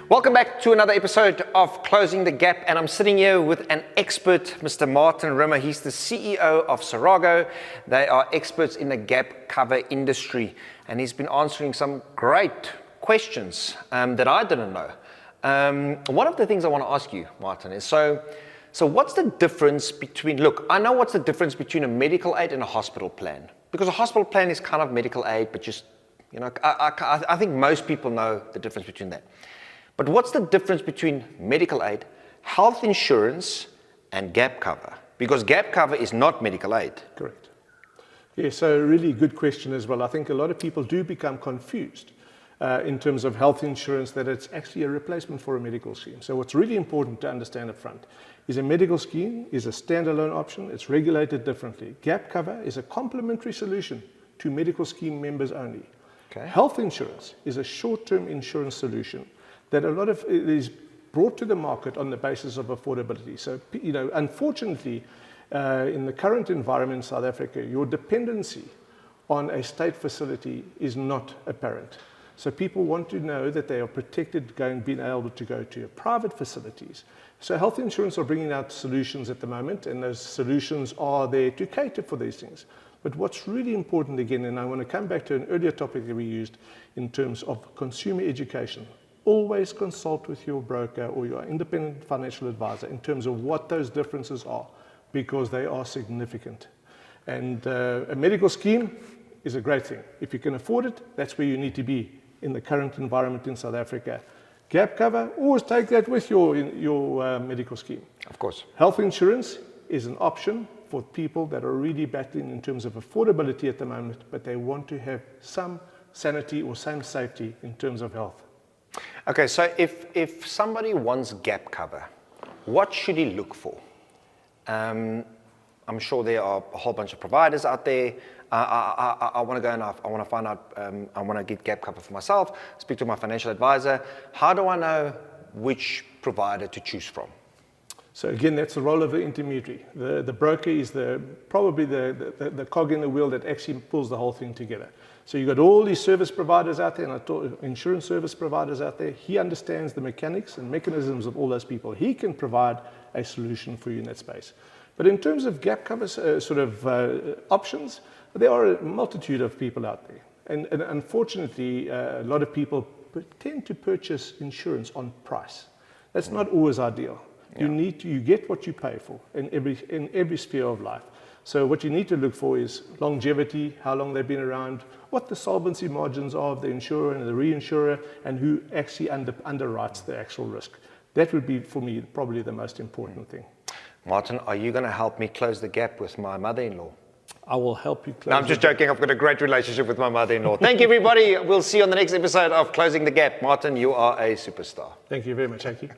Welcome back to another episode of Closing the Gap, and I'm sitting here with an expert, Mr. Martin Rimmer. He's the CEO of Sirago. They are experts in the gap cover industry, and he's been answering some great questions that I didn't know. One of the things I want to ask you, Martin, is so what's the difference between, I know what's the difference between a medical aid and a hospital plan, because a hospital plan is kind of medical aid, but just, I think most people know the difference between that. But what's the difference between medical aid, health insurance, and gap cover? Because gap cover is not medical aid. Correct. Yeah, so really good question as well. I think a lot of people do become confused in terms of health insurance, that it's actually a replacement for a medical scheme. So what's really important to understand up front is a medical scheme is a standalone option. It's regulated differently. Gap cover is a complementary solution to medical scheme members only. Okay. Health insurance is a short-term insurance solution that a lot of it is brought to the market on the basis of affordability. So, unfortunately, in the current environment in South Africa, your dependency on a state facility is not apparent. So people want to know that they are protected being able to go to private facilities. So health insurance are bringing out solutions at the moment, and those solutions are there to cater for these things. But what's really important again, and I want to come back to an earlier topic that we used in terms of consumer education. Always consult with your broker or your independent financial advisor in terms of what those differences are, because they are significant. And a medical scheme is a great thing. If you can afford it, that's where you need to be in the current environment in South Africa. Gap cover, always take that with your medical scheme. Of course. Health insurance is an option for people that are really battling in terms of affordability at the moment, but they want to have some sanity or some safety in terms of health. Okay, so if somebody wants gap cover, what should he look for? I'm sure there are a whole bunch of providers out there. I want to go and I want to find out, I want to get gap cover for myself, speak to my financial advisor. How do I know which provider to choose from? So again, that's the role of the intermediary. The broker is probably the cog in the wheel that actually pulls the whole thing together. So you've got all these service providers out there, and insurance service providers out there. He understands the mechanics and mechanisms of all those people. He can provide a solution for you in that space. But in terms of gap cover options, there are a multitude of people out there. And unfortunately, a lot of people tend to purchase insurance on price. That's not always ideal. Yeah. You get what you pay for in every sphere of life. So what you need to look for is longevity, how long they've been around, what the solvency margins are of the insurer and the reinsurer, and who actually underwrites the actual risk. That would be, for me, probably the most important thing. Martin, are you going to help me close the gap with my mother-in-law? I will help you close. No, I'm just joking. I've got a great relationship with my mother-in-law. Thank you, everybody. We'll see you on the next episode of Closing the Gap. Martin, you are a superstar. Thank you very much, Aki.